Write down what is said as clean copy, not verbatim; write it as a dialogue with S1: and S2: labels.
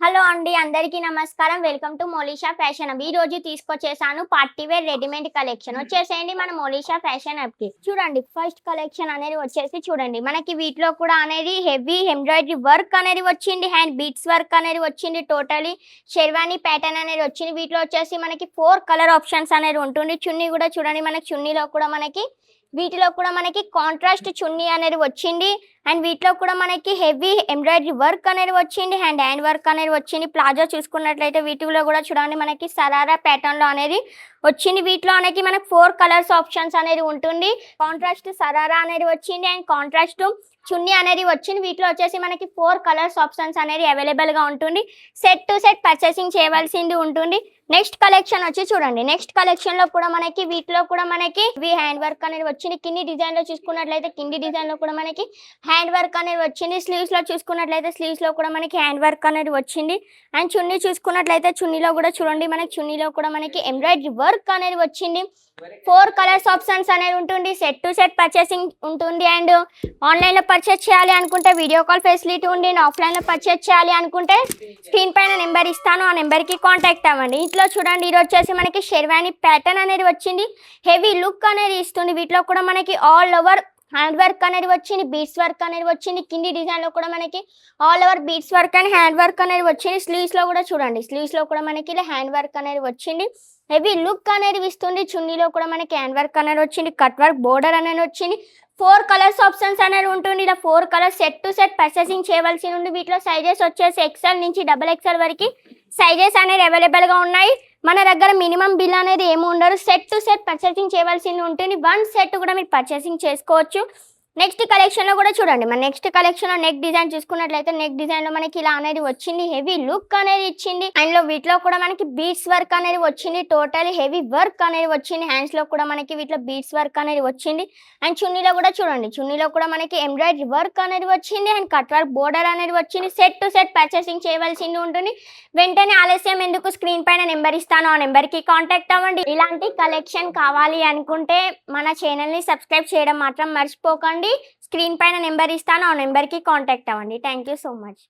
S1: Hello అండి అందరికీ నమస్కారం. Welcome to Molisha fashion hub. ఈ రోజు తీసుకొచ్చేసాను పార్టీ వేర్ రెడీమేడ్ కలెక్షన్. వచ్చేసేయండి మన మోలిషా ఫ్యాషన్ హబ్‌కి. చూడండి ఫస్ట్ కలెక్షన్ అనేది వచ్చేసి చూడండి. మనకి వీటిలో కూడా అనేది హెవీ ఎంబ్రాయిడరీ వర్క్ అనేది వచ్చింది. హ్యాండ్ బీడ్స్ వర్క్ అనేది వచ్చింది. టోటలీ షెర్వానీ ప్యాటర్న్ అనేది వచ్చింది. వీటిలో వచ్చేసి మనకి 4 కలర్ ఆప్షన్స్ అనేది ఉంటుంది. చున్నీ కూడా చూడండి, మనకి చున్నీలో కూడా వీటిలో కూడా మనకి కాంట్రాస్ట్ చున్నీ అనేది వచ్చింది. అండ్ వీటిలో కూడా మనకి హెవీ ఎంబ్రాయిడరీ వర్క్ అనేది వచ్చింది. హ్యాండ్ వర్క్ అనేది వచ్చింది. ప్లాజో చూసుకున్నట్లయితే వీటిలో కూడా చూడండి మనకి సరారా ప్యాటర్న్లో అనేది వచ్చింది. వీటిలో అనేది మనకి 4 కలర్స్ ఆప్షన్స్ అనేది ఉంటుంది. కాంట్రాస్ట్ సరారా అనేది వచ్చింది అండ్ కాంట్రాస్ట్ చున్నీ అనేది వచ్చింది. వీటిలో వచ్చేసి మనకి 4 కలర్స్ ఆప్షన్స్ అనేది అవైలబుల్గా ఉంటుంది. సెట్ టు సెట్ పర్చేసింగ్ చేయవలసింది ఉంటుంది. నెక్స్ట్ కలెక్షన్ వచ్చి చూడండి. నెక్స్ట్ కలెక్షన్లో కూడా మనకి వీటిలో కూడా మనకి హ్యాండ్ వర్క్ అనేది వచ్చింది. కింది డిజైన్లో చూసుకున్నట్లయితే కింది డిజైన్లో కూడా మనకి హ్యాండ్ వర్క్ అనేది వచ్చింది. స్లీవ్స్లో చూసుకున్నట్లయితే స్లీవ్స్లో కూడా మనకి హ్యాండ్ వర్క్ అనేది వచ్చింది. అండ్ చున్నీ చూసుకున్నట్లయితే చున్నీలో కూడా చూడండి మనకి చున్నీలో కూడా మనకి ఎంబ్రాయిడరీ వర్క్ అనేది వచ్చింది. 4 కలర్స్ ఆప్షన్స్ అనేది ఉంటుంది. సెట్ టు సెట్ పర్చేసింగ్ ఉంటుంది. అండ్ ఆన్లైన్లో పర్చేస్ చేయాలి అనుకుంటే వీడియో కాల్ ఫెసిలిటీ ఉంది. ఆఫ్లైన్లో పర్చేస్ చేయాలి అనుకుంటే స్క్రీన్ పైన నెంబర్ ఇస్తాను, ఆ నెంబర్కి కాంటాక్ట్ అవ్వండి. ఇంట్లో చూడండి ఇది వచ్చేసి మనకి షెర్వానీ ప్యాటర్న్ అనేది వచ్చింది. హెవీ లుక్ అనేది ఇస్తుంది. వీటిలో కూడా మనకి ఆల్ ఓవర్ హ్యాండ్ వర్క్ అనేది వచ్చింది. బీడ్స్ వర్క్ అనేది వచ్చింది. కింది డిజైన్లో కూడా మనకి all over beads work and hand work అనేది వచ్చింది. స్లీవ్స్లో కూడా చూడండి, స్లీవ్స్లో కూడా మనకి హ్యాండ్ వర్క్ అనేది వచ్చింది. హెవీ లుక్ అనేది ఇస్తుంది. చున్నీలో కూడా మనకి హ్యాండ్ వర్క్ అనేది వచ్చింది. కట్ వర్క్ బోర్డర్ అనేది వచ్చింది. 4 కలర్స్ ఆప్షన్స్ అనేది ఉంటుంది. ఇలా 4 colours set to set purchasing చేయవలసి ఉంది. వీటిలో సైజెస్ వచ్చేసి ఎక్స్ఎల్ నుంచి XXL వరకు సైజెస్ అనేది అవైలబుల్గా ఉన్నాయి. మన దగ్గర మినిమం బిల్ అనేది ఏమి ఉండరు. సెట్ టు సెట్ పర్చేసింగ్ చేయవలసింది ఉంటుంది. 1 సెట్ కూడా మీరు పర్చేసింగ్ చేసుకోవచ్చు. నెక్స్ట్ కలెక్షన్లో కూడా చూడండి. మన నెక్స్ట్ కలెక్షన్లో నెక్ డిజైన్ చూసుకున్నట్లయితే నెక్ డిజైన్లో మనకి ఇలా అనేది వచ్చింది. హెవీ లుక్ అనేది ఇచ్చింది. అండ్ వీటిలో కూడా మనకి బీడ్స్ వర్క్ అనేది వచ్చింది. టోటల్ హెవీ వర్క్ అనేది వచ్చింది. హ్యాండ్స్లో కూడా మనకి వీటిలో బీడ్స్ వర్క్ అనేది వచ్చింది. అండ్ చున్నీలో కూడా చూడండి, చున్నీలో కూడా మనకి ఎంబ్రాయిడరీ వర్క్ అనేది వచ్చింది. అండ్ కట్ వర్క్ బోర్డర్ అనేది వచ్చింది. సెట్ టు సెట్ పర్చేసింగ్ చేయవలసింది ఉంటుంది. వెంటనే ఆలస్యం ఎందుకు, స్క్రీన్ పైన నెంబర్ ఇస్తాను, ఆ నెంబర్కి కాంటాక్ట్ అవ్వండి. ఇలాంటి కలెక్షన్ కావాలి అనుకుంటే మన ఛానల్ని సబ్స్క్రైబ్ చేయడం మాత్రం మర్చిపోకండి. స్క్రీన్ పైన నెంబర్ ఇస్తాను, ఆ నెంబర్కి కాంటాక్ట్ అవ్వండి. Thank you so much.